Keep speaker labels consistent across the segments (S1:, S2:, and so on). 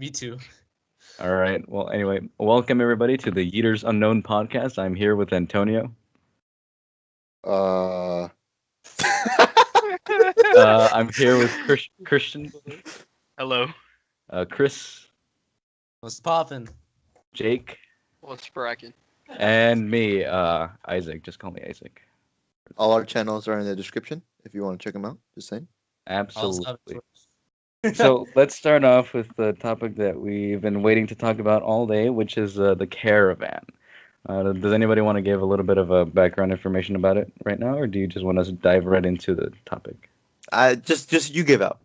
S1: Me too.
S2: All right. Well, anyway, welcome everybody to the Yeeters Unknown podcast. I'm here with Antonio.
S3: Uh,
S2: I'm here with Christian,
S4: Hello.
S2: Chris,
S1: What's poppin'?
S2: Jake,
S4: What's bracking?
S2: and me, Isaac. Just call me Isaac.
S3: all our channels are in the description if you want to check them out. Just saying.
S2: Absolutely. So let's start off with the topic that we've been waiting to talk about all day, which is the caravan. Does anybody want to give a little bit of a background information about it right now, or do you just want us to dive right into the topic?
S3: I just you give out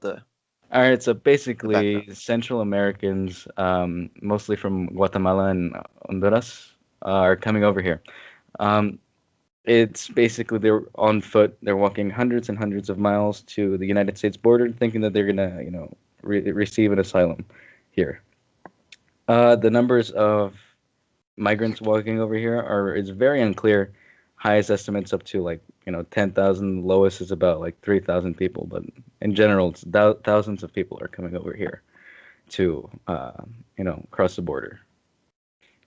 S3: the.
S2: All right, so basically, Central Americans, mostly from Guatemala and Honduras, are coming over here. It's basically they're on foot. They're walking hundreds and hundreds of miles to the United States border, thinking that they're gonna, receive an asylum here. The numbers of migrants walking over here is very unclear. Highest estimates up to 10,000. Lowest is about 3,000 people, but in general, it's thousands of people are coming over here to cross the border,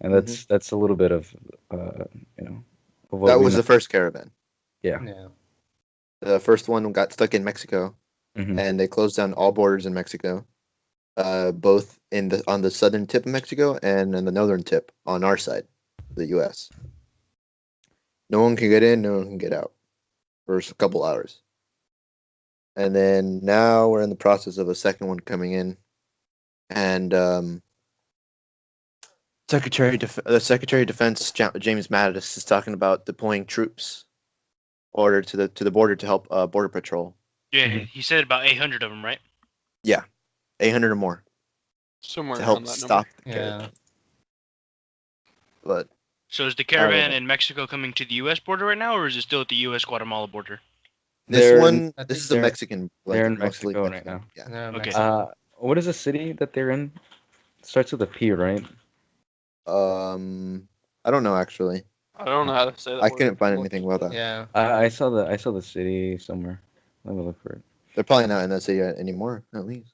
S2: and that's a little bit of of what
S3: That
S2: we
S3: was
S2: know.
S3: the first caravan.
S2: Yeah.
S3: The first one got stuck in Mexico,
S2: Mhm.
S3: and they closed down all borders in Mexico, both on the southern tip of Mexico and on the northern tip on our side, the U.S. No one can get in, no one can get out for a couple hours. And then now we're in the process of a second one coming in, and the Secretary of Defense James Mattis is talking about deploying troops order to the border to help border patrol.
S4: Yeah,
S2: Mhm.
S4: he said about 800 of them, right?
S3: 800 or more
S5: Somewhere
S3: to
S5: around
S3: help
S5: that
S3: stop
S5: number.
S3: the
S1: Yeah.
S3: caravan. But
S4: So is the caravan in Mexico coming to the U.S. border right now, or is it still at the U.S.-Guatemala border?
S3: this
S2: They're-
S3: one,
S1: I
S3: this
S1: think
S3: is the
S2: they're-
S3: Mexican.
S2: they're in
S3: mostly
S2: Mexico right now.
S3: Yeah.
S1: No,
S4: Okay.
S1: Mexico.
S2: What is the city that they're in? Starts with a P, right?
S3: I don't know actually.
S5: I don't know how to say that.
S3: I
S5: word.
S3: couldn't find anything about that.
S1: Yeah.
S2: I saw the city somewhere. Let me look for it.
S3: They're probably not in that city anymore, at least.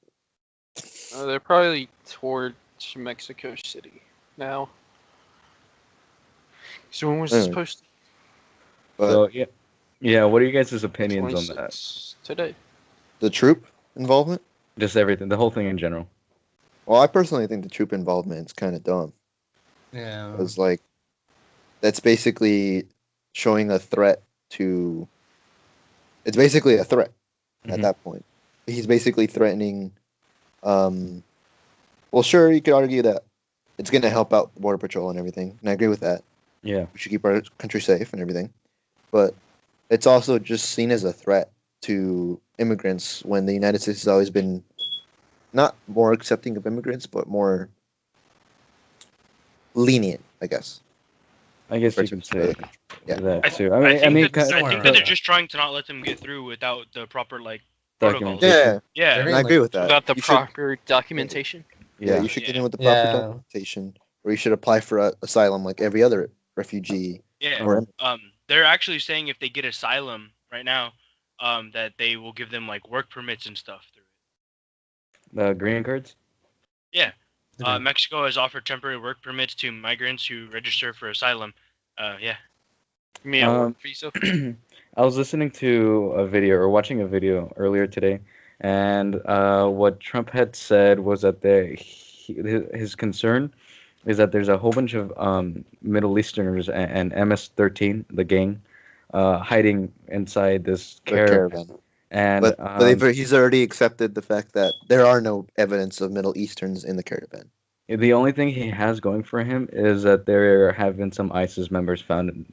S5: They're probably towards Mexico City now. So when was this
S3: Anyway.
S5: posted?
S3: But
S2: So yeah. What are you guys' opinions on that?
S5: 26 today.
S3: the troop involvement.
S2: Just everything, the whole thing in general.
S3: Well, I personally think the troop involvement is kind of dumb.
S1: Yeah.
S3: Because that's basically showing a threat to. It's basically a threat at
S2: Mhm.
S3: that point. He's basically threatening. Well, sure, you could argue that it's going to help out Border Patrol and everything, and I agree with that.
S2: Yeah.
S3: We should keep our country safe and everything, but it's also just seen as a threat to immigrants when the United States has always been not more accepting of immigrants, but more lenient, I guess.
S2: I guess you
S3: Versus
S2: can say
S3: other Yeah.
S2: that too.
S4: I think that
S1: somewhere
S4: they're
S1: around
S4: just trying to not let them get through without the proper protocols.
S2: documentation.
S3: Yeah,
S4: Yeah.
S3: and I agree with that.
S5: Without the
S3: You should-
S5: proper documentation.
S3: Yeah, you should get in with the proper
S1: Yeah.
S3: documentation, or you should apply for asylum like every other refugee.
S4: Yeah.
S3: Or
S4: They're actually saying if they get asylum right now, that they will give them work permits and stuff through it.
S2: The green cards.
S4: Mexico has offered temporary work permits to migrants who register for asylum. Yeah.
S5: Me a
S2: Um,
S5: work visa.
S2: I was listening to a video or watching a video earlier today, and what Trump had said was that his concern is that there's a whole bunch of Middle Easterners and MS-13, the gang, hiding inside this
S3: the
S2: caravan.
S3: caravan.
S2: And
S3: But he's already accepted the fact that there are no evidence of Middle Easterns in the caravan.
S2: the only thing he has going for him is that there have been some ISIS members found in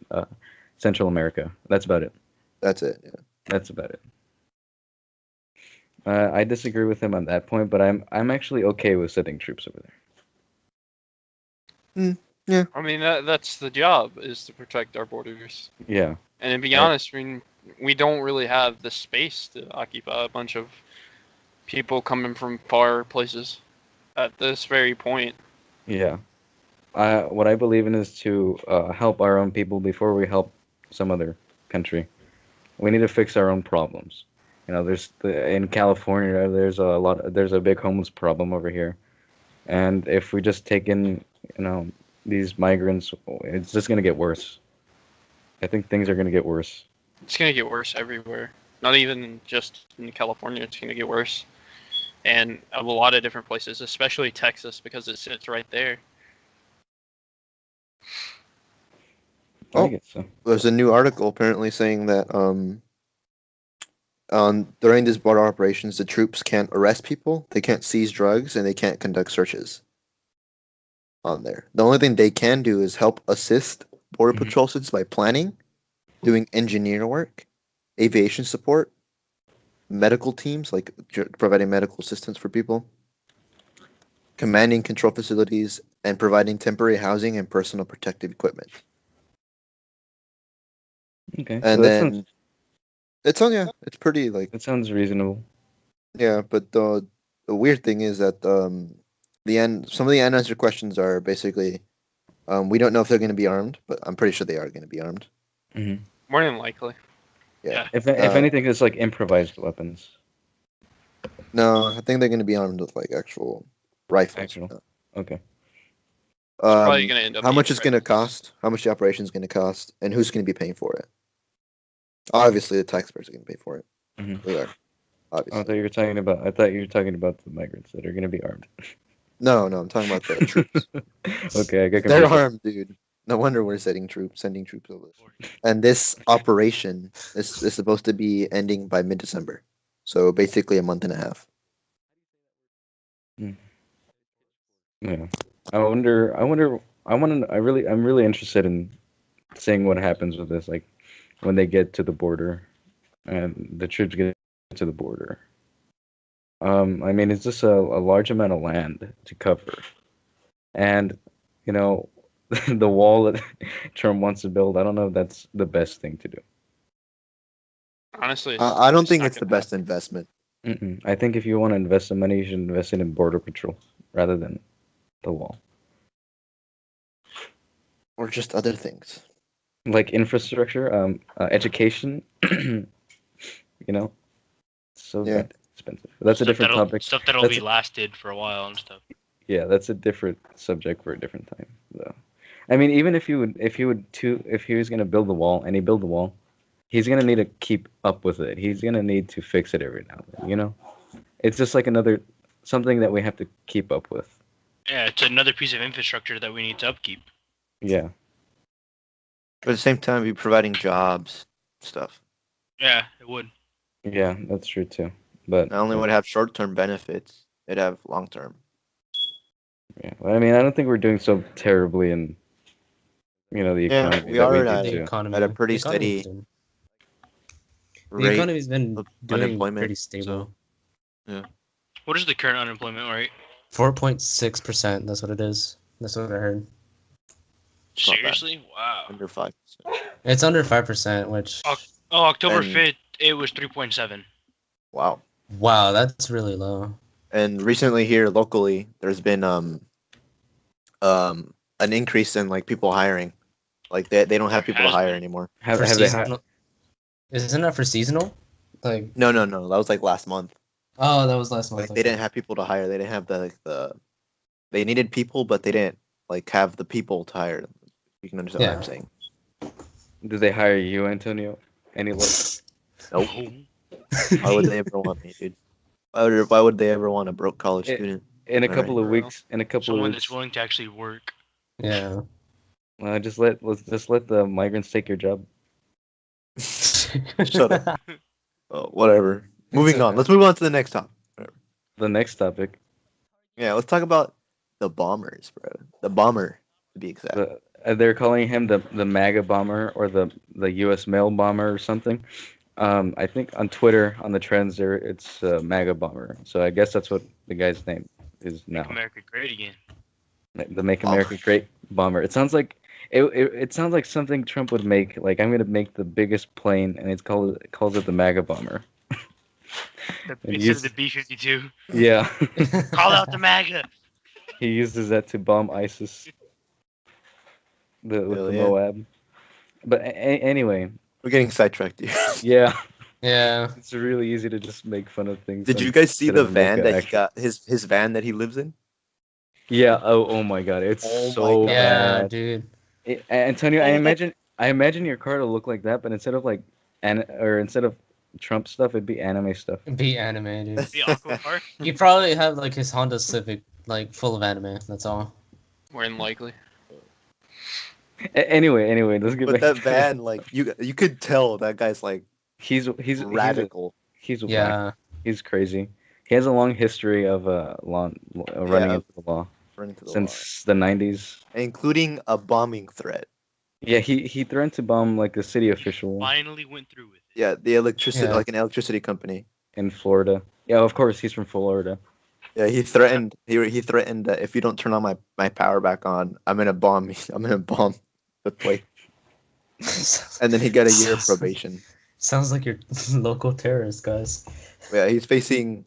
S2: Central America. That's about it.
S3: That's it. Yeah.
S2: That's about it. I disagree with him on that point, but I'm actually okay with sending troops over there.
S5: I mean, that's the job, is to protect our borders.
S2: Yeah.
S5: And to be
S2: Right.
S5: honest, I mean, we don't really have the space to occupy a bunch of people coming from far places at this very point.
S2: Yeah. What I believe in is to help our own people before we help some other country. We need to fix our own problems. In California, there's a big homeless problem over here. And if we just take in, these migrants, it's just gonna get worse. I think things are gonna get worse.
S5: It's gonna get worse everywhere. Not even just in California. It's gonna get worse, and a lot of different places, especially Texas, because it sits right there.
S2: I
S3: Oh.
S2: guess so.
S3: There's a new article apparently saying that during these border operations, the troops can't arrest people, they can't seize drugs, and they can't conduct searches on there. The only thing they can do is help assist border
S2: Mhm.
S3: patrol agents by planning, doing engineer work, aviation support, medical teams like providing medical assistance for people, commanding control facilities, and providing temporary housing and personal protective equipment.
S2: Okay.
S3: And
S2: that
S3: then
S2: sounds
S3: it's pretty like
S2: that sounds reasonable.
S3: yeah, but the weird thing is that some of the unanswered questions are basically we don't know if they're going to be armed, but I'm pretty sure they are going to be armed.
S2: Hmm.
S5: More than likely.
S3: Yeah.
S2: If
S3: Uh,
S2: anything, it's like improvised weapons.
S3: No, I think they're going to be armed with like actual rifles.
S2: Actual. Okay.
S5: It's probably gonna end up
S3: How
S5: being
S3: much it's going to
S5: rifles.
S3: cost? How much the operation is going to cost? And who's going to be paying for it? Obviously, the taxpayers are going to pay for it.
S2: Hmm.
S3: We are.
S2: I
S3: Obviously.
S2: thought you were talking about the migrants that are going to be armed.
S3: No, I'm talking about the troops.
S2: Okay, I got
S3: They're
S2: confused.
S3: armed, dude. No wonder we're sending troops over. And this operation is supposed to be ending by mid-December. So basically a month and a half.
S2: Yeah. I'm really interested in seeing what happens with this, like when they get to the border and the troops get to the border. I mean, it's just a large amount of land to cover. And, the wall that Trump wants to build, I don't know if that's the best thing to do.
S5: Honestly,
S3: I don't think
S5: not
S3: it's the
S5: gonna
S3: best
S5: happen.
S3: investment.
S2: Mm-mm. I think if you want to invest some money, you should invest it in border patrol rather than the wall.
S3: Or just other things.
S2: Like infrastructure, education, so
S3: Yeah.
S2: expensive. That's a different topic.
S4: Stuff that'll
S3: That's
S4: be lasted for a while and stuff.
S2: Yeah, that's a different subject for a different time, though. I mean, even if he was gonna build the wall and he built the wall, he's gonna need to keep up with it. He's gonna need to fix it every now and then. It's just like something that we have to keep up with.
S4: Yeah, it's another piece of infrastructure that we need to upkeep.
S2: Yeah.
S3: But at the same time, be providing jobs, stuff.
S4: Yeah, it would.
S2: Yeah, that's true too. But
S3: Not only would it have short-term benefits, it'd have long-term.
S2: yeah, well, I mean, I don't think we're doing so terribly in the
S3: Yeah,
S2: economy
S3: we
S2: that we
S3: are
S2: do
S3: at
S1: The
S2: too.
S1: economy.
S3: at a pretty
S1: the economy's
S3: steady
S1: doing- The
S3: rate
S1: economy's been
S3: of
S1: doing
S3: unemployment,
S1: pretty stable.
S4: What is the current unemployment rate?
S1: 4.6%. That's what it is. That's what I heard.
S3: It's not bad.
S4: Seriously? Wow.
S3: Under 5%.
S1: It's under 5%, which
S4: Oh, October
S3: And-
S4: 5th, it was 3.7.
S3: Wow.
S1: wow, that's really low.
S3: And recently here locally, there's been an increase in like people hiring. Like they don't have people to
S4: Has
S3: hire
S4: been.
S3: anymore.
S2: Have
S1: For
S2: they
S1: seasonal, isn't that for seasonal? Like,
S3: No. That was like last month.
S1: oh, that was last month.
S3: Like they didn't have people to hire. They didn't have they needed people, but they didn't like have the people to hire them. You can understand what
S1: Yeah.
S3: I'm saying.
S2: Do they hire you, Antonio? Any luck?
S3: Nope. Why would they ever want me, dude? Why would they ever want a broke college
S2: It-
S3: student?
S2: In a
S3: All
S2: couple
S3: right.
S2: of weeks, in a couple of
S4: Someone
S2: weeks,
S4: that's willing to actually work.
S1: Yeah.
S2: let's just let the migrants take your job.
S3: Shut up. Oh, whatever. Moving on.
S1: okay.
S3: Let's move on to the next topic.
S2: The next topic,
S3: Yeah, let's talk about the bombers, bro. The bomber, to be exact.
S2: they're calling him the MAGA bomber or the U.S. mail bomber or something. I think on Twitter on the trends there it's MAGA bomber. So I guess that's what the guy's name is now.
S4: Make America great again.
S2: The Make America Great bomber. It sounds like it sounds like something Trump would make. Like I'm gonna make the biggest plane, and calls it the MAGA bomber. And
S4: Instead of the B-52.
S2: Yeah,
S4: Call out the MAGA.
S2: he uses that to bomb ISIS. With
S3: Hell
S2: the
S3: yeah.
S2: Moab. But anyway,
S3: We're getting sidetracked here.
S2: yeah,
S1: Yeah.
S2: it's really easy to just make fun of things.
S3: Did you guys see
S2: instead
S3: the
S2: of
S3: van
S2: make
S3: that
S2: an
S3: he got? His van that he lives in?
S2: Yeah. Oh my God, it's
S3: Oh my
S2: so
S3: God.
S1: Yeah,
S2: bad.
S1: dude.
S2: Antonio, I imagine your car to look like that, but instead of like instead of Trump stuff, it'd be anime stuff.
S1: Be anime, dude.
S4: The Aqua car.
S1: You probably have like his Honda Civic, like full of anime. That's all.
S5: More than likely.
S2: Anyway, let's get
S3: But
S2: back
S3: that
S2: to
S3: van, like you could tell that guy's like
S2: he's
S3: radical.
S2: he's whack.
S1: Yeah.
S2: He's crazy. He has a long history of running
S3: Yeah,
S2: into the law
S3: running to the law,
S2: since the 90s.
S3: including a bombing threat.
S2: Yeah, he threatened to bomb like a city official
S4: Finally went through with it.
S3: Yeah, the electricity,
S1: Yeah.
S3: like an electricity company.
S2: in Florida. Yeah, of course he's from Florida.
S3: Yeah, he threatened. He threatened that if you don't turn on my power back on, I'm gonna bomb. I'm gonna bomb the place. And then he got a year of probation.
S1: Sounds like your local terrorist, guys.
S3: Yeah, he's facing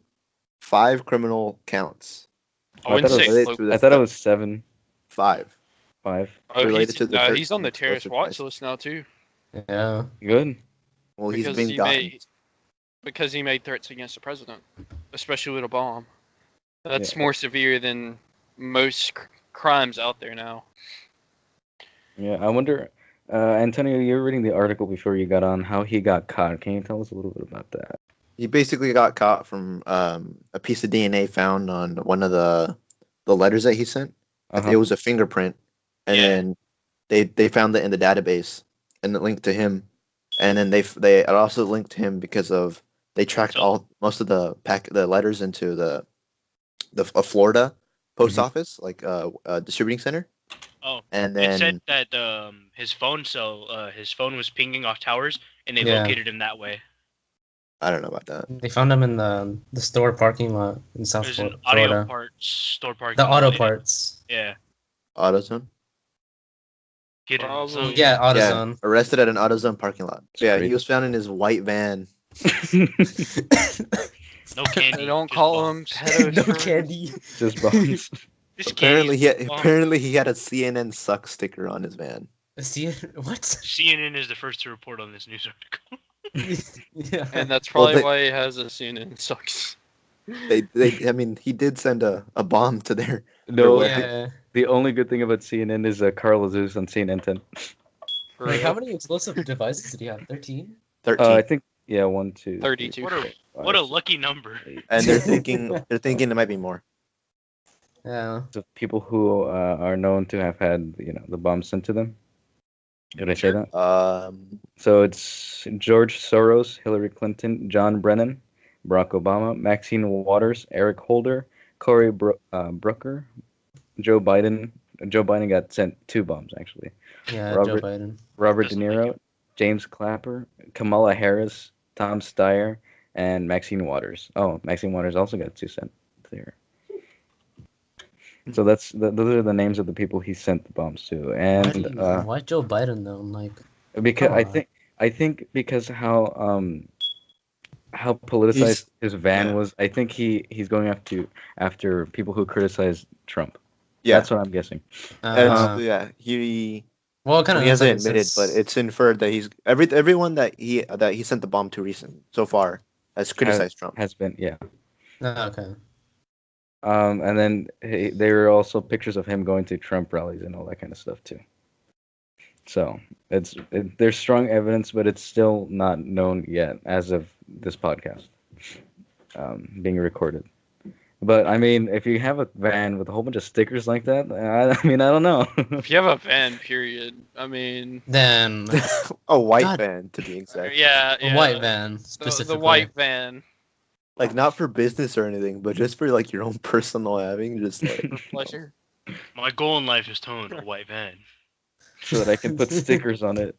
S3: 5 criminal counts.
S5: I wouldn't
S2: thought it
S5: say.
S3: Related
S5: Local.
S3: to the
S2: I thought it
S3: theft.
S2: was 7,
S3: 5.
S2: 5.
S5: Oh,
S3: related to the
S5: he's on the
S3: 13th
S5: terrorist
S3: explosive
S5: watch
S3: device.
S5: list now too,
S1: Yeah.
S2: Good.
S3: Well, he's
S5: because
S3: been
S5: he
S3: gotten.
S5: because he made threats against the president, especially with a bomb. That's
S2: Yeah.
S5: more severe than most crimes out there now.
S2: Yeah, I wonder, Antonio, you were reading the article before you got on how he got caught. Can you tell us a little bit about that?
S3: He basically got caught from a piece of DNA found on one of the letters that he sent.
S2: Uh-huh.
S3: It was a fingerprint, and
S4: Yeah.
S3: then they found it in the database, and it linked to him. And then they also linked to him because of they tracked
S4: So-
S3: most of the letters into the Florida post
S2: Mhm.
S3: office, like distributing center.
S4: Oh,
S3: And
S4: it said
S3: then
S4: that his phone was pinging off towers, and they
S1: Yeah.
S4: located him that way.
S3: I don't know about that.
S1: They found him in the store parking lot in South
S4: There's an
S1: Florida.
S4: audio parts store parking.
S1: The auto
S4: lot.
S1: parts.
S4: Yeah.
S3: AutoZone.
S4: Get
S5: Probably.
S1: Yeah,
S3: Yeah,
S1: AutoZone.
S3: arrested at an AutoZone parking lot.
S2: It's
S3: Yeah,
S2: crazy.
S3: he was found in his white van.
S4: No candy.
S5: They don't
S4: just
S5: call
S4: bombs.
S5: him pedos.
S1: No
S5: for-
S1: candy.
S2: Just bombs.
S4: Just
S3: Apparently,
S4: candy, bombs.
S3: he had a CNN suck sticker on his van.
S1: See what?
S4: CNN is the first to report on this news article.
S1: Yeah.
S5: And that's
S3: Well,
S5: probably
S3: they-
S5: why he has a CNN sucks.
S3: I mean, he did send a bomb to their.
S2: No,
S1: Yeah.
S2: the only good thing about CNN is Carl Azus on CNN 10.
S5: For
S1: Like,
S5: real.
S1: how many explosive devices did he have? 13?
S3: 13.
S2: I think, yeah, 1, 2,
S5: 32.
S4: What a
S2: 5,
S4: what a lucky number.
S2: 8.
S3: And they're thinking there might be more.
S1: Yeah.
S2: Of people who are known to have had, the bomb sent to them. Did I say that? So it's George Soros, Hillary Clinton, John Brennan, Barack Obama, Maxine Waters, Eric Holder, Cory Booker, Joe Biden. Joe Biden got sent 2 bombs, actually.
S1: Yeah,
S2: Robert-
S1: Joe Biden.
S2: Robert De
S4: Doesn't like
S2: Niro,
S4: him.
S2: James Clapper, Kamala Harris, Tom Steyer, and Maxine Waters. Oh, Maxine Waters also got 2 sent there. So those are the names of the people he sent the bombs to, and
S1: Why Joe Biden though? Like,
S2: because
S1: come on.
S2: I think because how politicized his van
S3: yeah.
S2: was, I think he's going after people who criticize Trump.
S3: Yeah.
S2: That's what I'm guessing.
S3: Yeah. He
S1: well, kind of.
S3: he hasn't admitted, but it's inferred that he's everyone that he sent the bomb to recent so far has criticized Trump.
S2: Has been, yeah.
S1: Okay.
S2: And then there are also pictures of him going to Trump rallies and all that kind of stuff too. So there's strong evidence, but it's still not known yet as of this podcast being recorded. But I mean, if you have a van with a whole bunch of stickers like that, I mean, I don't know.
S5: If you have a van, period. I mean,
S1: Then
S3: A white
S1: God.
S3: van, to be exact.
S5: yeah,
S1: a
S5: yeah.
S1: white van
S5: The,
S1: specifically.
S5: the white van
S3: Like not for business or anything, but just for like your own personal having, just like
S5: for pleasure.
S4: My goal in life is to own a white van.
S2: So that I can put stickers on it.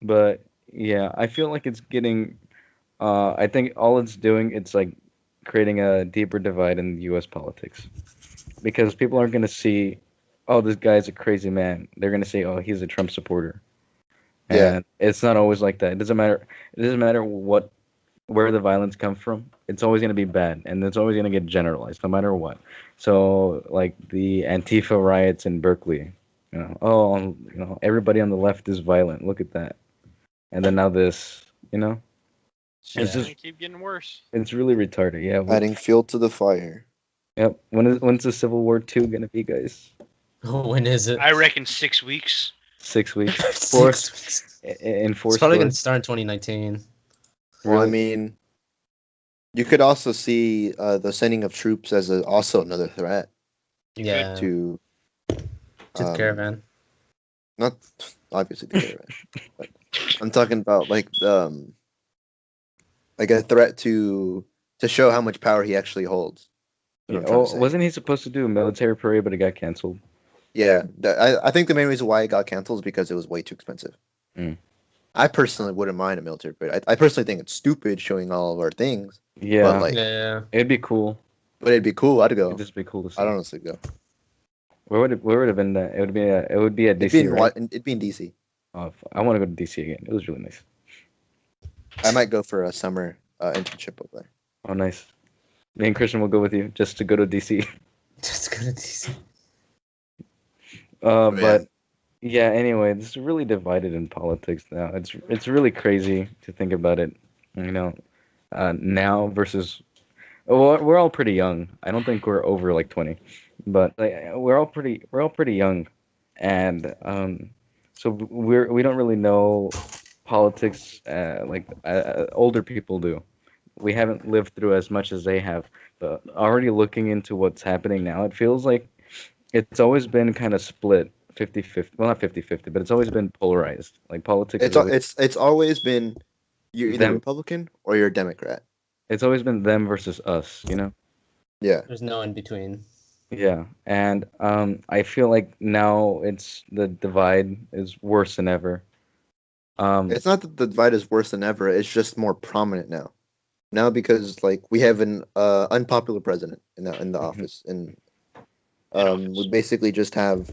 S2: But yeah, I feel like it's getting. I think all it's doing, it's like creating a deeper divide in U.S. politics, because people aren't going to see, oh, this guy's a crazy man. They're going to say, oh, he's a Trump supporter.
S3: Yeah.
S2: And it's not always like that. It doesn't matter. It doesn't matter where the violence comes from. It's always going to be bad, and it's always going to get generalized, no matter what. So, like the Antifa riots in Berkeley, everybody on the left is violent. Look at that. And then now this,
S5: It's
S2: It's
S5: just
S2: just-
S5: gonna keep getting worse.
S2: it's really retarded. Yeah,
S3: adding fuel to the fire.
S2: Yep. When's the Civil War 2 gonna be, guys?
S1: When is it?
S4: I reckon 6 weeks.
S2: 6 weeks.
S1: 6
S2: Four
S1: weeks.
S2: in four
S1: It's probably
S2: stores.
S1: gonna start in 2019.
S3: Well, I
S2: Really?
S3: mean, you could also see the sending of troops as also another threat
S1: Yeah.
S3: to
S1: To the caravan.
S3: not obviously the caravan, but I'm talking about like a threat to show how much power he actually holds. That's what
S2: Yeah.
S3: I'm trying
S2: Oh,
S3: to say.
S2: wasn't he supposed to do a military parade, but it got canceled?
S3: Yeah, I think the main reason why it got canceled is because it was way too expensive.
S2: Mm.
S3: I personally wouldn't mind a military parade. I personally think it's stupid showing all of our things,
S2: Yeah.
S3: but like,
S1: Yeah.
S2: It'd be cool.
S3: but it'd be cool. I'd go.
S2: It'd just be cool to see.
S3: I'd honestly go.
S2: Where would have been that? It would be at
S3: It'd be
S2: DC, right?
S3: it'd be in DC.
S2: Oh, I want to go to DC again. It was really nice.
S3: I might go for a summer internship over there.
S2: Oh, nice. Me and Christian will go with you just to go to DC.
S1: Just go to DC.
S3: Yeah.
S2: But yeah. Anyway, this is really divided in politics now. It's really crazy to think about it. You know, now versus. Well, we're all pretty young. I don't think we're over like 20, but like, we're all pretty young, and so we don't really know politics like older people do. We haven't lived through as much as they have, but already looking into what's happening now, it feels like it's always been kind of split 50-50. Well, not 50-50, but it's always been polarized. Like politics is always,
S3: It's always been you're either
S2: Them.
S3: Republican or you're a Democrat.
S2: it's always been them versus us, you know?
S3: Yeah.
S1: There's no in between.
S2: Yeah, and I feel like now it's the divide is worse than ever.
S3: It's not that the divide is worse than ever. It's just more prominent now. Now because like we have an unpopular president in the office, and we basically just have.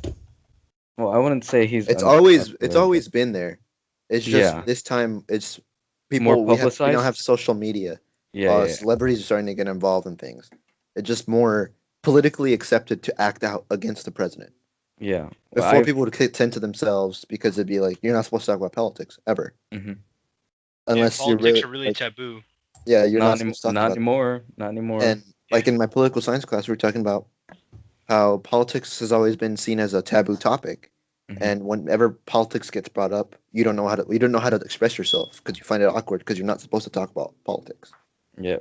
S2: Well, I wouldn't say he's
S3: It's
S2: unpopular,
S3: always been there. It's just
S2: Yeah.
S3: this time it's
S2: More
S3: people we now
S2: publicized?
S3: have social media.
S2: yeah.
S3: Celebrities are starting to get involved in things. It's just more politically accepted to act out against the president.
S2: Yeah.
S3: Before
S2: I've-
S3: people would tend to themselves because it'd be like you're not supposed to talk about politics ever,
S2: Mhm.
S3: unless
S4: yeah,
S3: you're
S4: politics
S3: really,
S4: are really
S3: like,
S4: taboo.
S3: yeah, you're not
S2: not,
S3: supposed to talk
S2: not
S3: about.
S2: anymore. Not anymore.
S3: And like in my political science class, we were talking about how politics has always been seen as a taboo topic,
S2: Mhm.
S3: and whenever politics gets brought up, you don't know how to express yourself because you find it awkward because you're not supposed to talk about politics.
S2: Yeah.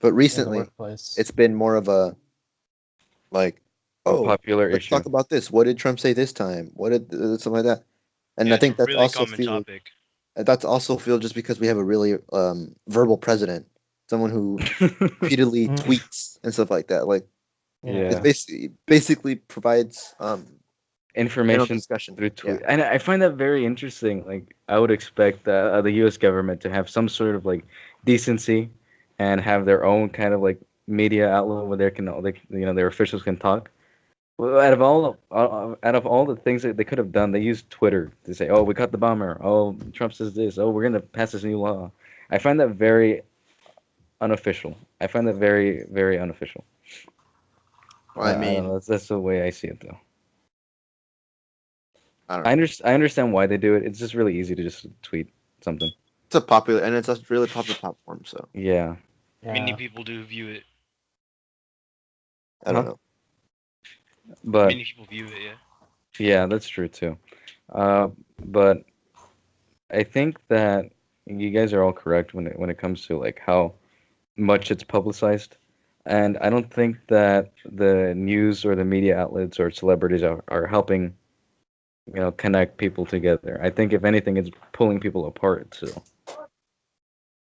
S3: But
S1: In the
S3: recently,
S1: workplace.
S3: it's been more of a like, oh,
S2: Popular
S3: let's
S2: issue.
S3: talk about this. What did Trump say this time? What did something like that? And
S4: Yeah,
S3: I think
S4: it's a
S3: that's
S4: really
S3: also
S4: common
S3: feel
S4: topic.
S3: that's also feel just because we have a really verbal president, someone who repeatedly
S1: Mm.
S3: tweets and stuff like that. Like
S2: Yeah.
S3: it basically provides general
S2: Information
S3: discussion.
S2: through tweet, and I find that very interesting. Like I would expect the U.S. government to have some sort of like decency and have their own kind of like media outlet where their officials can talk. Well, out of all the things that they could have done, they used Twitter to say, "Oh, we caught the bomber. Oh, Trump says this. Oh, we're gonna pass this new law." I find that very unofficial. I find that very, very unofficial.
S3: Well, I
S2: I don't
S3: mean,
S2: know. That's the way I see it, though.
S3: I don't know.
S2: I understand why they do it. It's just really easy to just tweet something.
S3: It's a popular and it's a really popular platform. So
S2: Yeah.
S4: Many
S1: Yeah.
S4: people do view it.
S3: I don't
S2: Huh?
S3: know.
S2: But
S4: Many people view it. Yeah.
S2: yeah, that's true too. But I think that you guys are all correct when it comes to like how much it's publicized. And I don't think that the news or the media outlets or celebrities are helping, connect people together. I think if anything, it's pulling people apart too.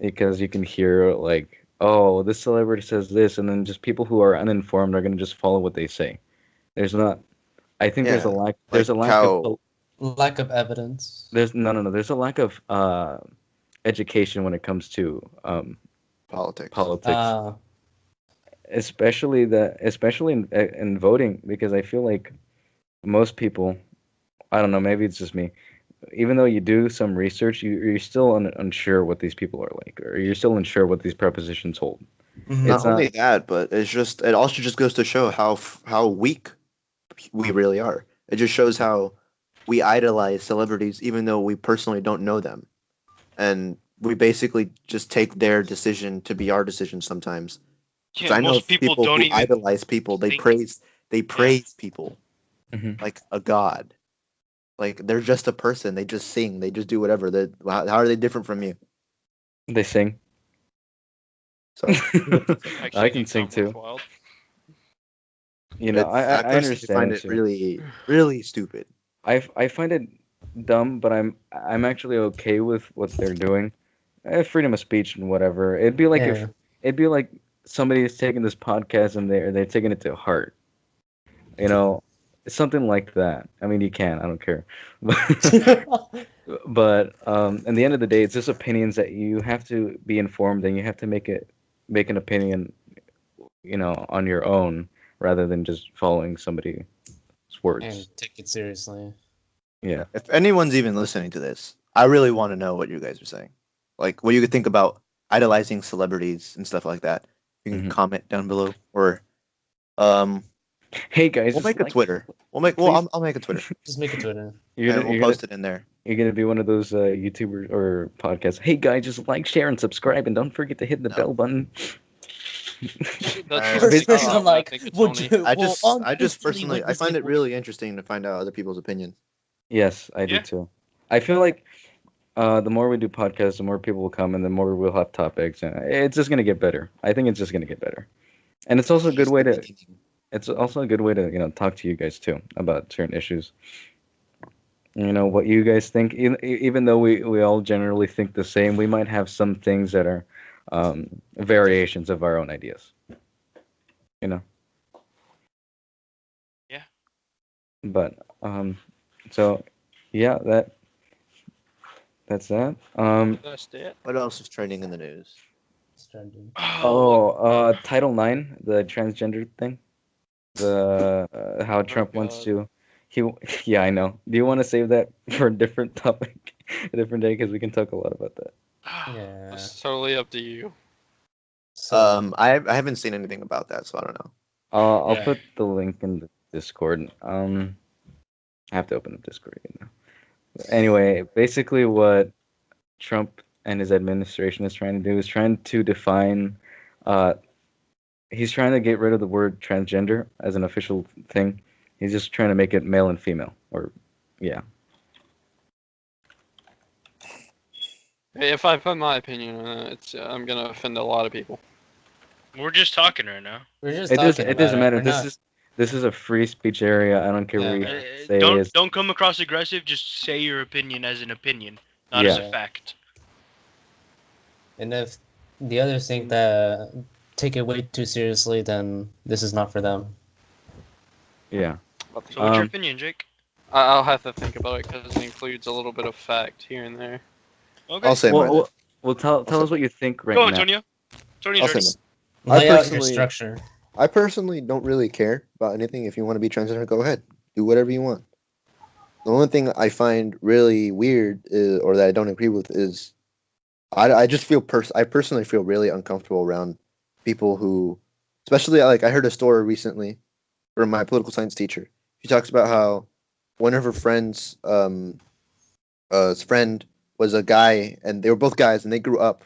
S2: Because you can hear like, oh, this celebrity says this, and then just people who are uninformed are gonna just follow what they say. There's not. I think there's a
S3: Yeah,
S2: lack.
S3: like
S2: There's a lack
S3: how-
S2: of.
S1: Lack of evidence.
S2: There's no. There's a lack of education when it comes to
S3: Politics.
S2: politics, especially in voting, because I feel like most people, I don't know, maybe it's just me. Even though you do some research, you're still unsure what these people are like, or you're still unsure what these propositions hold.
S1: Mhm.
S3: Not
S2: It's not-
S3: only that, but it also just goes to show how weak we really are. It just shows how we idolize celebrities even though we personally don't know them, and we basically just take their decision to be our decision sometimes, 'Cause I know
S4: most people
S3: people
S4: don't
S3: who
S4: even
S3: idolize people. They
S4: think-
S3: praise people
S2: Mhm.
S3: like a god. Like they're just a person. They just sing. They just do whatever. How are they different from you?
S2: They sing.
S3: So
S2: I
S5: Actually,
S2: can
S5: you
S2: sing
S5: sound worth
S2: too.
S5: wild.
S2: You know, I
S3: personally
S2: understand
S3: find
S2: it
S3: it
S2: too.
S3: really, really stupid.
S2: I find it dumb, but I'm actually okay with what they're doing. Freedom of speech and whatever.
S1: Yeah.
S2: It'd be like somebody is taking this podcast and they're taking it to heart. You know, something like that. I mean, you can. I don't care. But in the end of the day, it's just opinions that you have to be informed and you have to make an opinion, on your own rather than just following somebody's words.
S1: And take it seriously.
S2: Yeah.
S3: If anyone's even listening to this, I really want to know what you guys are saying. Like, what you could think about idolizing celebrities and stuff like that. You can
S2: Mhm.
S3: comment down below, or um,
S2: Hey guys,
S3: we'll
S2: just
S3: make a
S2: like,
S3: Twitter.
S2: please.
S3: I'll make a Twitter
S1: Just make a Twitter.
S2: You're
S3: and
S2: gonna,
S3: we'll
S2: you're gonna
S3: post it in there.
S2: you're gonna be one of those YouTubers or podcasts. Hey guys, just like, share, and subscribe, and don't forget to hit the
S3: No.
S2: bell button.
S5: That's
S3: First
S5: the
S1: person,
S5: comment
S1: like,
S5: I think it's
S1: would
S5: only.
S1: you-
S3: I
S1: Well,
S3: just
S1: on
S3: I just
S1: personally
S3: personally I
S1: witness
S3: find
S1: it
S3: it really interesting to find out other people's opinions.
S2: Yes, I do
S4: Yeah.
S2: too. I feel like the more we do podcasts, the more people will come, and the more we'll have topics, and it's just gonna get better. I think it's just gonna get better, and it's also a good
S3: Just
S2: way
S3: the
S2: to.
S3: beginning.
S2: It's also a good way to talk to you guys too about certain issues. What you guys think. Even though we all generally think the same, we might have some things that are variations of our own ideas. You know.
S4: Yeah.
S2: But so yeah, that's that.
S5: That's it.
S3: What else is trending in the news?
S2: Title IX, the transgender thing. The how Trump wants
S5: God.
S2: to. He yeah, I know. Do you want to save that for a different topic, a different day? Because we can talk a lot about that.
S1: Yeah.
S5: That's totally up to you.
S1: So,
S3: I haven't seen anything about that, so I don't know.
S2: I'll
S1: Yeah.
S2: put the link in the Discord. I have to open the Discord again now. Anyway, basically what Trump and his administration is trying to do is trying to define. Uh, he's trying to get rid of the word transgender as an official thing. He's just trying to make it male and female, or yeah.
S5: If I put my opinion on it, I'm gonna offend a lot of people.
S4: We're just talking right now.
S1: we're just
S2: It
S1: talking
S2: does. It
S1: about
S2: doesn't
S1: it.
S2: matter.
S1: We're not.
S2: This is a free speech area. I don't care what
S1: Yeah.
S2: you say.
S4: Don't come across aggressive. Just say your opinion as an opinion, not as
S2: Yeah.
S4: a fact.
S1: And if the others think that take it way too seriously, then this is not for them.
S2: Yeah.
S4: So what's your
S2: Um,
S4: opinion, Jake?
S5: I'll have to think about it because it includes a little bit of fact here and there.
S4: Okay.
S3: I'll say mine.
S2: Well, tell us what you think right
S4: Go,
S2: now.
S4: Antonio. Antonio's
S3: I'll say
S4: ready.
S3: mine. I
S1: Lay out your
S3: personally-
S1: structure.
S3: I personally don't really care about anything. If you want to be transgender, go ahead, do whatever you want. The only thing I find really weird or that I don't agree with is I just feel I personally feel really uncomfortable around people who, especially like I heard a story recently from my political science teacher. She talks about how one of her friends his friend was a guy, and they were both guys, and they grew up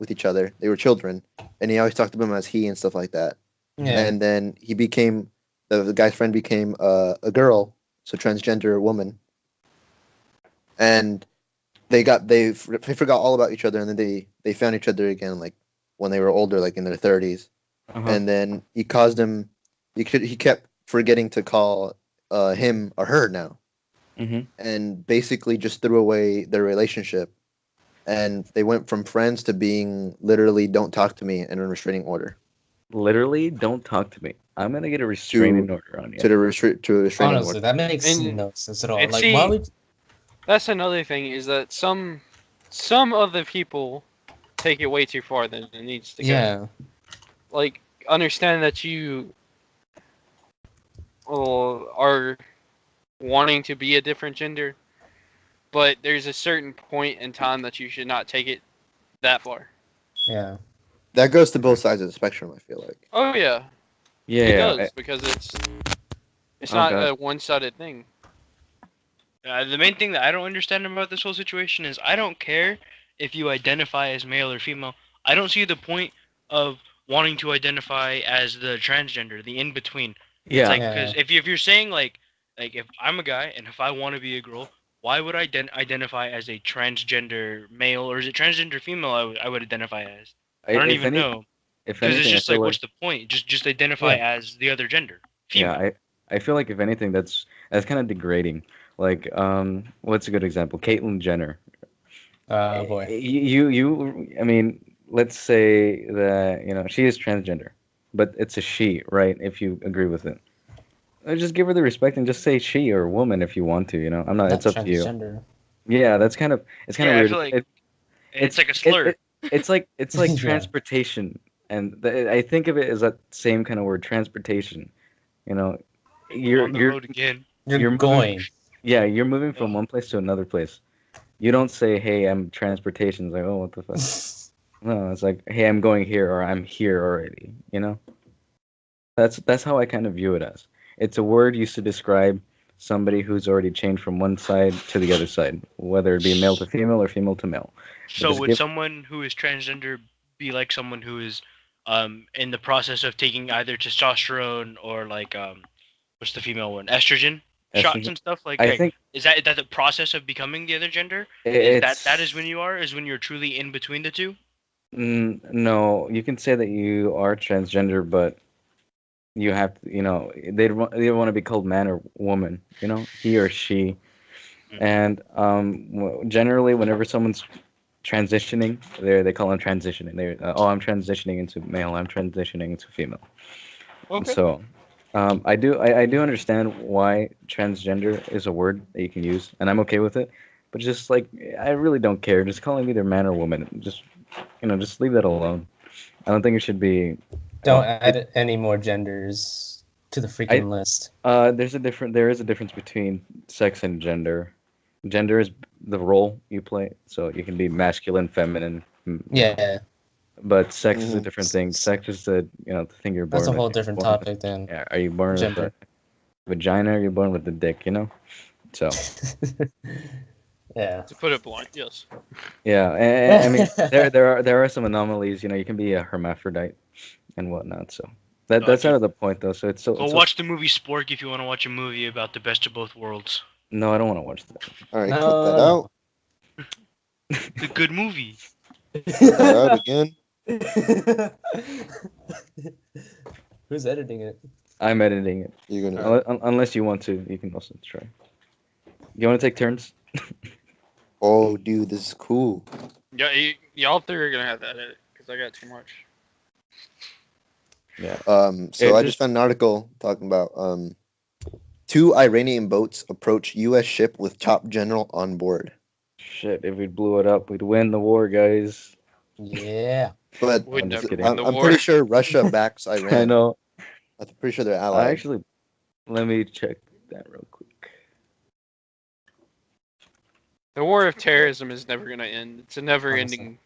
S3: with each other. They were children, and he always talked to them as he and stuff like that.
S1: Yeah.
S3: And then he became the guy's friend became a girl, so transgender woman, and they forgot all about each other, and then they found each other again, like when they were older, like in their 30s,
S2: Uh-huh.
S3: and then he caused him. He kept forgetting to call him or her now,
S2: Mhm.
S3: and basically just threw away their relationship, and they went from friends to being literally don't talk to me and a restraining order
S2: Literally, don't talk to me. I'm gonna get a restraining order on you.
S3: to a restraining
S1: Honestly,
S3: order.
S1: that makes
S5: And-
S1: no sense at all.
S5: and
S1: Like,
S5: see-
S1: why would?
S5: That's another thing is that some of the people take it way too far than it needs to go.
S1: Yeah.
S5: Like understand that you are wanting to be a different gender, but there's a certain point in time that you should not take it that far.
S1: Yeah.
S3: That goes to both sides of the spectrum. I feel like.
S5: Oh yeah,
S2: Yeah,
S5: it
S2: yeah.
S5: does because it's
S2: Oh,
S5: not
S2: God.
S5: a one-sided thing.
S4: The main thing that I don't understand about this whole situation is I don't care if you identify as male or female. I don't see the point of wanting to identify as the transgender, the in between. It's
S2: Yeah.
S4: like
S1: Yeah.
S4: because if you're saying like if I'm a guy and if I want to be a girl, why would I identify as a transgender male, or is it transgender female? I would identify as. I don't
S2: if
S4: even
S2: any,
S4: know,
S2: if
S4: because it's
S2: anything, I
S4: just
S2: feel
S4: like,
S2: like
S4: what's the point? Just identify as the other gender,
S2: yeah,
S4: female.
S2: I feel like if anything, that's kind of degrading. Like, what's a good example? Caitlyn Jenner.
S1: Boy.
S2: I mean, let's say that, she is transgender, but it's a she, right? If you agree with it. Just give her the respect and just say she or woman if you want to, I'm not,
S1: Not
S2: it's up to you.
S1: transgender.
S2: Yeah, it's kind of
S4: Yeah, I
S2: weird.
S4: feel like
S2: It's
S4: it's like a slur.
S2: it's like
S1: Yeah.
S2: transportation, and I think of it as that same kind of word, transportation. You know, you're
S4: On the
S2: you're
S4: road again.
S1: You're
S2: you're moving.
S1: going.
S2: Yeah, you're moving from
S4: Ugh.
S2: one place to another place. You don't say, "Hey, I'm transportation." It's like, oh, what the fuck? No, it's like, "Hey, I'm going here," or "I'm here already." That's how I kind of view it as. It's a word used to describe somebody who's already changed from one side to the other side, whether it be male to female or female to male. But
S4: So
S2: just
S4: would
S2: give
S4: someone who is transgender be like someone who is in the process of taking either testosterone or like what's the female one? Estrogen shots
S2: estrogen.
S4: and stuff like
S2: I
S4: that?
S2: think
S4: Is that the process of becoming the other gender? Is that is when
S2: it's
S4: you are? Is when you're truly in between the two?
S2: no. You can say that you are transgender, but you have to, they don't want to be called man or woman. He or she.
S4: Mm.
S2: And generally, whenever someone's transitioning, they call them transitioning. Oh, I'm transitioning into male. I'm transitioning into female.
S4: Okay.
S2: So, I do understand why transgender is a word that you can use, and I'm okay with it. But just like I really don't care. Just call him either man or woman. Just leave that alone. I don't think it should be.
S1: Don't add any more genders to the freaking list.
S2: There is a difference between sex and gender. Gender is the role you play, so you can be masculine, feminine.
S1: Yeah,
S2: But sex is a
S3: Mhm.
S2: different thing. Sex is the thing you're
S1: that's
S2: born
S1: a
S2: with.
S1: whole
S2: You're
S1: different
S2: born with.
S1: topic than
S2: Yeah, are you born with a
S1: gender.
S2: vagina or you're born with a dick, So,
S1: Yeah.
S5: To put it blunt, yes.
S2: yeah, and I mean, there are some anomalies, you can be a hermaphrodite and whatnot, so that's out
S4: Gotcha.
S2: of the point though. So it's so
S4: Go
S2: it's so
S4: watch the movie Spork if you want to watch a movie about the best of both worlds.
S2: no, I don't want to watch that.
S3: All right, cut that
S1: No,
S3: out.
S4: It's a good movie.
S3: Cut that out again.
S1: Who's editing it?
S2: I'm editing it.
S3: You're gonna.
S2: Unless you want to, you can also try. You want to take turns?
S3: Oh, dude, this is cool.
S5: Yeah, y'all three are gonna have to edit because I got too much.
S2: Yeah.
S3: So
S2: Yeah,
S3: I just found an article talking about two Iranian boats approach U.S. ship with top general on board.
S2: Shit, if we blew it up, we'd win the war, guys.
S1: Yeah.
S3: But
S5: We'd
S2: I'm just
S5: never
S2: kidding.
S5: win the
S3: I'm
S5: war.
S3: pretty sure Russia backs
S2: I
S3: Iran.
S2: know.
S3: I'm pretty sure they're
S2: I
S3: allies.
S2: actually, let me check that real quick.
S5: The war of terrorism is never gonna end. It's a never-ending.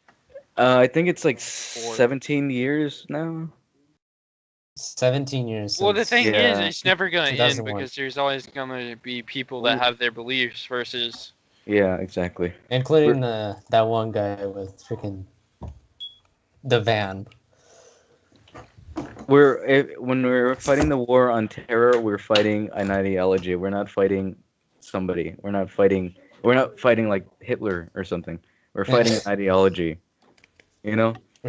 S2: I think it's like 17 years now.
S1: 17 years
S5: Well, the
S1: since.
S5: thing is,
S2: Yeah.
S5: it's never gonna end
S1: 2001.
S5: because there's always gonna be people that have their beliefs versus.
S2: Yeah, exactly.
S1: Including that one guy with freaking the van.
S2: When we're fighting the war on terror, we're fighting an ideology. We're not fighting somebody. We're not fighting like Hitler or something. We're fighting an ideology.
S1: We're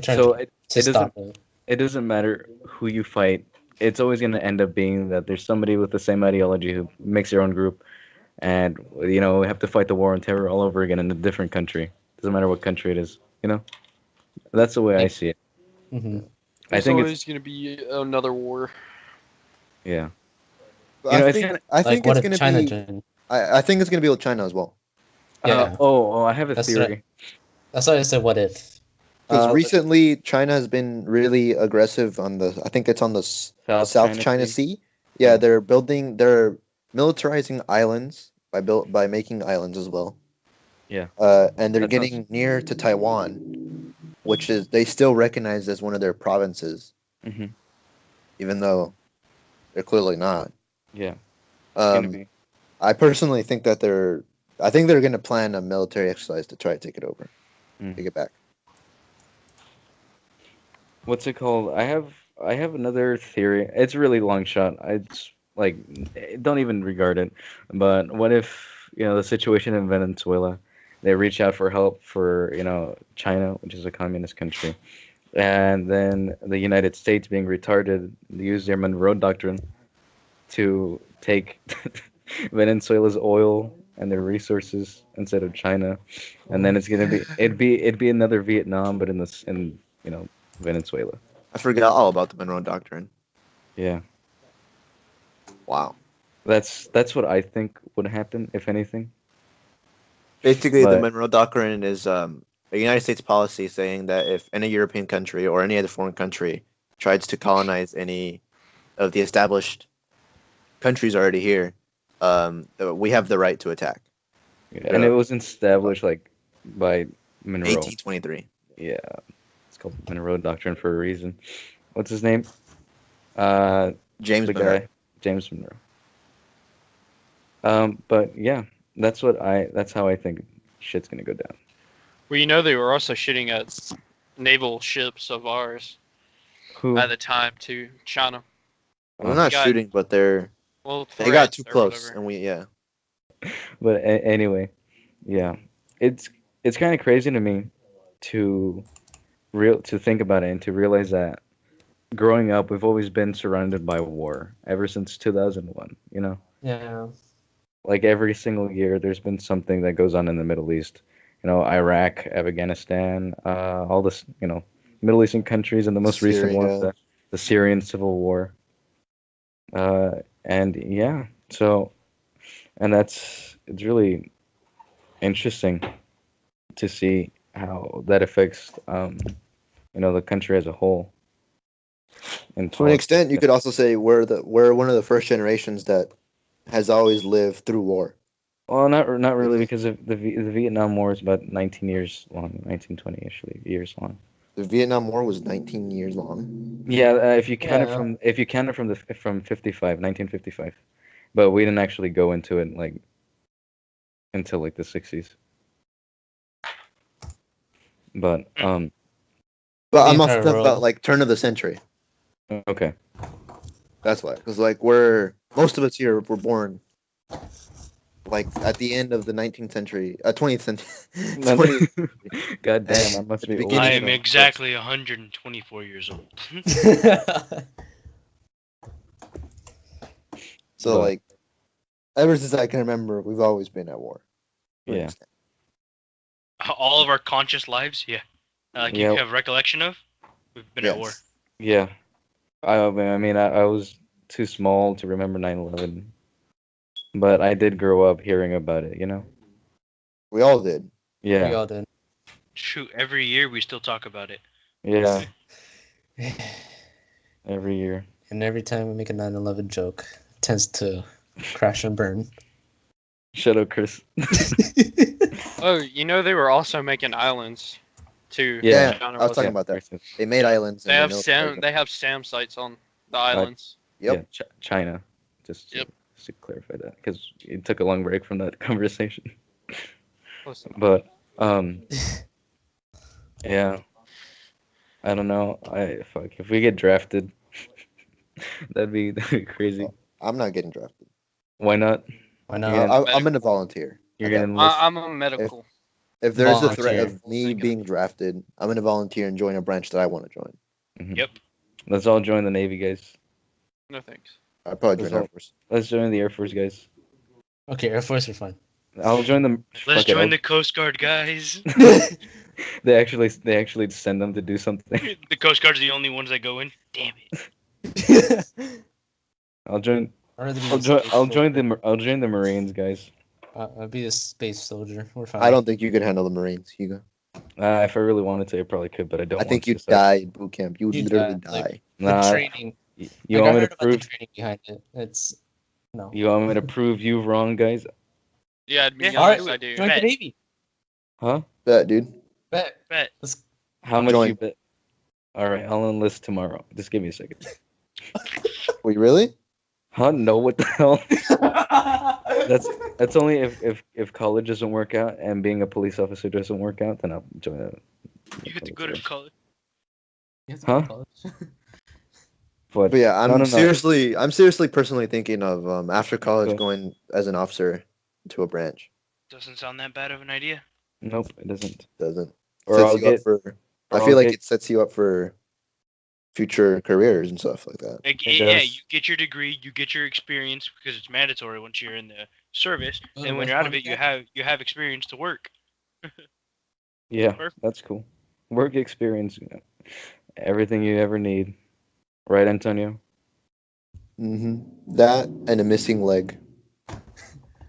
S1: trying
S2: So
S1: to
S2: it doesn't
S1: stop it.
S2: it doesn't matter who you fight. It's always going to end up being that there's somebody with the same ideology who makes their own group, and we have to fight the war on terror all over again in a different country. Doesn't matter what country it is. That's the way I see it.
S1: Hmm.
S2: I
S5: There's
S2: think
S5: always gonna be another war.
S2: yeah.
S3: But
S2: You know,
S3: I
S2: it's
S3: think
S2: kinda-
S3: I
S1: Like,
S3: think
S1: what
S3: it's
S1: if
S3: gonna
S1: China
S3: be.
S1: joined?
S3: I think it's gonna be with China as well.
S1: Yeah.
S2: I have a
S1: That's
S2: theory.
S1: That's why I said, what if?
S3: Because
S2: Uh,
S3: recently China has been really aggressive on the. I think it's on the South China Sea. Yeah,
S2: Yeah.
S3: they're militarizing islands by making islands as well.
S2: Yeah.
S3: And they're
S2: That sounds-
S3: getting near to Taiwan, which is they still recognize as one of their provinces,
S2: Mhm.
S3: even though they're clearly not.
S2: Yeah. It's gonna
S3: Um,
S2: be.
S3: I personally think that I think they're going to plan a military exercise to try to take it over,
S2: Mm.
S3: take it back.
S2: what's it called? I have another theory. It's a really long shot. It's like don't even regard it. But what if, the situation in Venezuela, they reach out for help for, China, which is a communist country, and then the United States, being retarded, use their Monroe Doctrine to take Venezuela's oil and their resources instead of China, and then it's gonna be it'd be another Vietnam, but in Venezuela.
S3: I forgot all about the Monroe Doctrine.
S2: Yeah,
S3: Wow.
S2: that's what I think would happen if anything.
S3: Basically, the
S2: But
S3: Monroe Doctrine is a United States policy saying that if any European country or any other foreign country tries to colonize any of the established countries already here, we have the right to attack.
S2: and it was established like by Monroe.
S3: 1823.
S2: Yeah, it's called Monroe Doctrine for a reason. What's his name? Uh,
S3: James
S2: the
S3: Monroe.
S2: guy James Monroe. But yeah, that's how I think shit's gonna go down.
S5: Well, they were also shooting at naval ships of ours
S2: Who?
S5: at the time to China.
S3: Well, they're not
S5: got-
S3: shooting, but they
S5: Well,
S3: got too
S5: threats or
S3: close,
S5: whatever.
S3: and yeah.
S2: But anyway, yeah, it's kind of crazy to me to to think about it and to realize that growing up we've always been surrounded by war ever since 2001.
S1: Yeah.
S2: Like every single year, there's been something that goes on in the Middle East. Iraq, Afghanistan, all this, Middle Eastern countries, and the most recent one,
S3: Syria.
S2: the Syrian civil war. And yeah, so, and it's really interesting to see how that affects, the country as a whole. And
S3: To an extent, you could also say we're one of the first generations that has always lived through war.
S2: Well, not really, because of the Vietnam War is about 19 years long, 1920 actually years long.
S3: The Vietnam War was 19 years long.
S2: Yeah, if you count it
S1: Yeah.
S2: from 55, 1955, but we didn't actually go into it like until like the 60s. But
S3: But
S1: The
S3: I'm also
S1: entire
S3: talking about
S1: world.
S3: like turn of the century.
S2: okay,
S3: That's why, because like most of us here were born like at the end of the 19th century, 20th century. 20th.
S2: God damn, I must
S3: At the
S2: be old.
S3: beginning
S4: I
S3: of
S4: am
S3: the-
S4: exactly 124 years old.
S3: So
S2: But-
S3: like, ever since I can remember, we've always been at war. To an
S2: Yeah.
S3: extent.
S4: All of our conscious lives, yeah. Like
S2: Yeah.
S4: you have recollection of, we've been at war.
S3: Yes.
S2: Yeah, I mean, I was too small to remember 9/11, but I did grow up hearing about it.
S3: We all did.
S1: We
S2: Yeah,
S1: all did.
S4: Shoot, every year we still talk about it.
S2: yeah, every year.
S1: And every time we make a 9/11 joke, it tends to crash and burn.
S2: Shut up, Chris.
S5: Oh, they were also making islands too.
S2: Yeah.
S5: China
S3: I was talking
S5: wasn't.
S3: about that. They made islands.
S5: They
S3: and
S5: have
S3: military-
S5: They have SAM sites on the islands.
S3: Yep.
S2: Yeah, China. Just
S5: Yep.
S2: just to clarify that, because it took a long break from that conversation.
S5: Listen,
S2: But yeah, I don't know. If we get drafted, that'd be crazy.
S3: I'm not getting drafted.
S2: Why not?
S1: Why
S2: Yeah.
S1: not?
S3: I'm gonna volunteer.
S2: You're
S3: Okay.
S2: gonna enlist.
S5: I'm a medical.
S3: If there's a threat
S1: Volunteer.
S3: of me being drafted, I'm gonna volunteer and join a branch that I want to join.
S4: Yep.
S2: Let's all join the Navy, guys.
S5: No thanks.
S3: I'd probably
S2: That's
S3: join
S2: all.
S3: Air Force.
S2: Let's join the Air Force, guys.
S1: Okay, Air Force are fine.
S2: I'll join them.
S4: Let's
S2: fuck it,
S4: join the Coast Guard, guys.
S2: They actually send them to do something.
S4: The Coast Guard's the only ones that go in. Damn it.
S2: I'll join.
S1: I'd rather be
S2: I'll
S1: a
S2: join.
S1: space
S2: I'll join
S1: soldier.
S2: the. I'll join the Marines, guys.
S1: I'd be a space soldier. We're fine.
S3: I don't think you could handle the Marines, Hugo.
S2: If I really wanted to, I probably could, but I don't.
S3: I think
S2: want
S3: you'd
S2: to, so-
S3: die in boot camp. You would
S1: You'd
S3: literally
S1: die, like-
S3: die.
S1: The
S2: Nah,
S1: training.
S2: you
S1: Like, I
S2: want me
S1: heard
S2: to
S1: about the
S2: prove?
S1: training behind it. It's no.
S2: You want me to prove you wrong, guys?
S5: Yeah, to be
S4: Yeah,
S5: honest,
S4: alright,
S5: I do.
S1: Join the
S4: Bet.
S1: Navy.
S2: Huh?
S3: Bet, dude.
S1: Bet.
S4: Bet.
S1: Let's
S2: How much
S3: Join.
S2: you bet? All right, I'll enlist tomorrow. Just give me a second.
S3: Wait, really?
S2: Huh? No, what the hell? That's only if college doesn't work out and being a police officer doesn't work out, then I'll join it.
S4: You have to go to college.
S1: You have to go to
S2: Huh?
S1: college.
S2: But
S3: But yeah,
S2: no.
S3: I'm seriously personally thinking of after college
S2: Go.
S3: going as an officer to a branch.
S4: Doesn't sound that bad of an idea.
S2: Nope, it doesn't.
S3: Doesn't
S2: Or
S3: sets
S2: I'll
S3: you up
S2: get.
S3: for. I
S2: Or I'll
S3: feel like
S2: get.
S3: it sets you up for future careers and stuff like that.
S4: Like,
S2: It
S4: yeah,
S2: does.
S4: you get your degree, you get your experience because it's mandatory once you're in the service,
S1: Go to
S4: and when
S1: West
S4: you're out of
S1: Point
S4: it,
S1: Academy.
S4: you have experience to work.
S2: Yeah,
S4: Perfect.
S2: that's cool. Work experience, everything you ever need. Right, Antonio?
S3: That and a missing leg.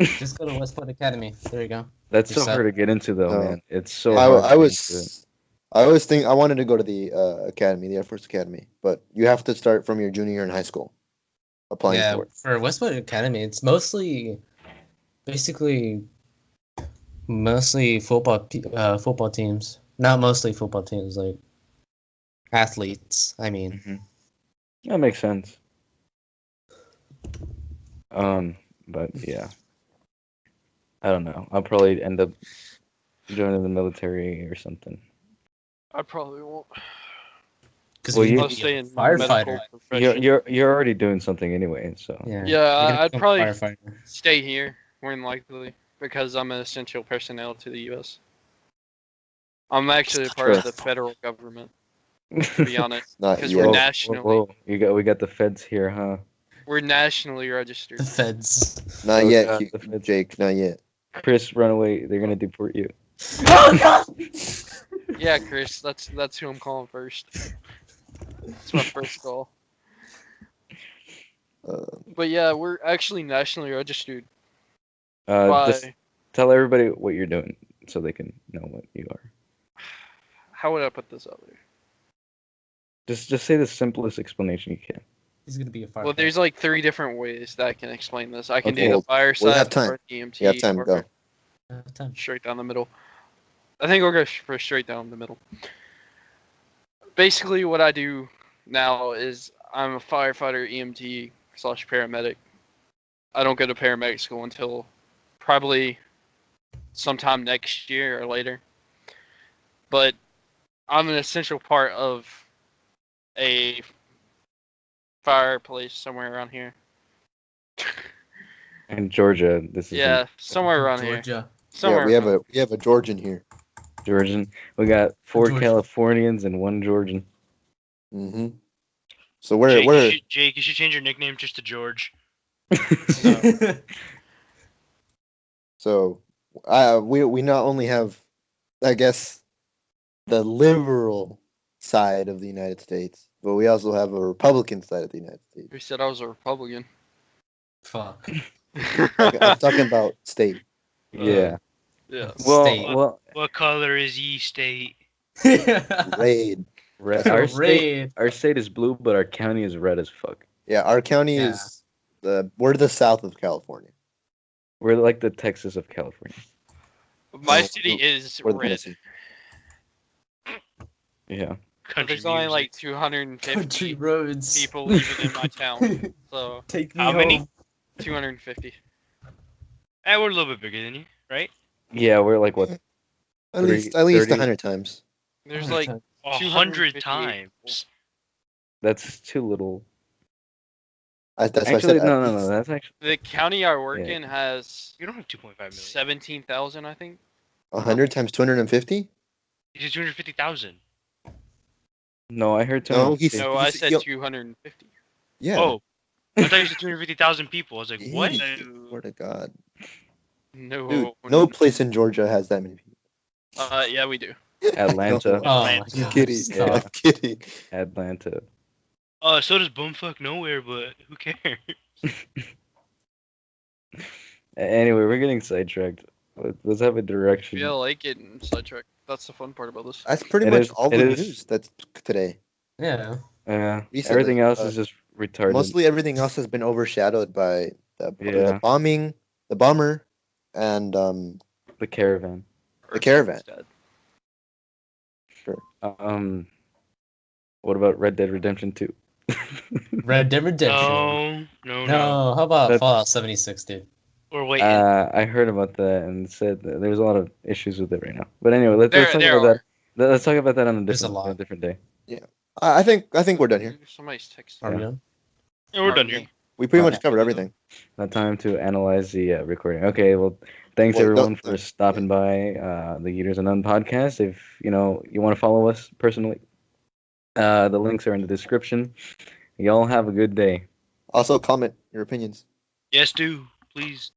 S1: Just go to West Point Academy. There you go.
S2: That's
S1: You're
S2: so
S1: set.
S2: hard to get into, though,
S3: No.
S2: man. It's so
S1: Yeah.
S2: hard.
S3: I
S2: to get into it.
S3: was. I always think I wanted to go to the academy, the Air Force Academy, but you have to start from your junior year in high school applying
S1: Yeah,
S3: for it.
S1: for West Point Academy, it's basically mostly football teams. Not mostly football teams, like athletes. I mean,
S2: Mhm. That makes sense. But yeah, I don't know. I'll probably end up joining the military or something.
S5: I probably won't.
S1: because
S2: Well,
S1: you're
S2: you-
S1: gonna
S5: I'll
S1: be
S5: stay
S1: a
S5: in
S1: firefighter.
S5: medical profession.
S2: You're already doing something anyway, so
S1: Yeah,
S5: Yeah,
S1: you're gonna
S5: I'd
S1: become a
S5: probably
S1: firefighter.
S5: stay here more than likely because I'm an essential personnel to the U.S. I'm actually a part of the federal government, to be honest,
S3: Not
S5: because
S3: yet.
S5: we're
S3: Whoa,
S5: nationally
S2: We got the feds here, huh?
S5: we're nationally registered.
S1: The feds.
S3: Not
S2: Oh,
S3: yet,
S2: God, the feds.
S3: Jake. Not yet.
S2: Chris, run away! They're gonna deport you.
S5: Yeah, Chris, that's who I'm calling first. That's my first call.
S3: Uh,
S5: But yeah, we're actually nationally registered
S2: Just
S5: by.
S2: tell everybody what you're doing so they can know what you are.
S5: How would I put this out there?
S2: Just say the simplest explanation you can.
S1: He's gonna be a firefighter.
S5: Well, there's like 3 different ways that I can explain this. I can
S2: Okay.
S5: do the
S3: Well,
S5: fire
S3: we have
S5: side
S3: time.
S5: or EMT
S3: you have time.
S5: or
S3: Go.
S1: Time.
S5: straight down the middle. I think we'll go for straight down the middle. Basically, what I do now is I'm a firefighter, EMT / paramedic. I don't go to paramedic school until probably sometime next year or later. But I'm an essential part of a fireplace somewhere around here.
S2: In Georgia, this is
S5: Yeah, somewhere around here.
S1: Georgia.
S5: Somewhere.
S3: Yeah, we have a Georgian here.
S2: Georgian. We got 4
S1: Georgia.
S2: Californians and 1 Georgian.
S3: Mm-hmm. So we're
S4: Jake, you should change your nickname just to George.
S3: so we not only have, I guess, the liberal side of the United States, but we also have a Republican side of the United States.
S5: Who said I was a Republican?
S1: Fuck.
S3: I'm talking about state.
S2: Yeah.
S5: Yeah.
S1: State.
S4: What color is ye state?
S3: Raid.
S2: Our state,
S1: Raid.
S2: our state is blue, but our county is red as fuck.
S3: Yeah, our county
S1: Yeah.
S3: is we're the south of California.
S2: We're like the Texas of California.
S5: My
S3: Oh,
S5: city is
S3: We're the
S5: red.
S3: Tennessee.
S2: Yeah.
S5: But
S4: Country
S5: there's only like
S4: music.
S5: 250
S1: Country roads.
S5: people living in my town. So
S1: Take me
S4: How many?
S1: home.
S5: 250.
S4: We're a little bit bigger than you, right?
S2: Yeah, we're like what?
S3: At least 30.
S2: 100
S3: times.
S5: There's like
S4: 100
S5: 258
S4: times.
S2: That's too little.
S3: That's why I
S2: Actually,
S3: said
S2: no,
S3: at
S2: no, no.
S3: least.
S2: That's actually
S5: the county I work
S2: Yeah.
S5: in has
S4: You don't have 2.5 million.
S5: 17,000, I think.
S3: 100 times 250.
S4: You did 250,000.
S2: no. I heard
S3: No,
S2: 250.
S5: No, I said 250.
S3: Yeah.
S4: Oh, I thought you said 250,000 people. I was like, what?
S3: Idiot, Swear to God,
S5: No.
S3: dude. No place in Georgia has that many people.
S5: Yeah, we do.
S2: Atlanta.
S1: Oh my
S3: I'm
S1: god.
S3: kidding.
S1: Stop.
S3: I'm kidding.
S2: Atlanta.
S4: So does bumfuck nowhere, but who cares?
S2: Anyway, we're getting sidetracked. Let's have a direction.
S5: Yeah, I like getting sidetracked. That's the fun part about this.
S3: That's pretty
S2: It
S3: much
S2: is-
S3: all
S2: it
S3: the
S2: is-
S3: news that's today.
S1: Yeah.
S3: Recently,
S2: Everything else is just retarded.
S3: Mostly everything else has been overshadowed by the
S2: Yeah.
S3: bombing, the bomber, and
S2: the caravan.
S3: the caravan.
S5: Instead.
S2: What about Red Dead Redemption 2?
S1: Red Dead Redemption.
S4: No.
S1: No, how about
S2: That's-
S1: Fallout 76, dude?
S4: We're waiting.
S2: I heard about that and said that there's a lot of issues with it right now. But anyway, let's talk
S5: There
S2: about
S5: are.
S2: that. Let's talk about that on
S1: There's a lot.
S2: a different day.
S3: I think we're done here.
S5: Somebody's texting.
S1: Are we
S2: Yeah.
S1: done?
S4: Yeah, we're done here.
S3: We pretty
S2: Alright.
S3: much covered everything.
S2: Not time to analyze the recording. Okay, well, thanks
S3: Well,
S2: everyone
S3: don't-
S2: for stopping by the Yeeters Unknown podcast. If you want to follow us personally, the links are in the description. Y'all have a good day.
S3: Also, comment your opinions.
S4: Yes, do please.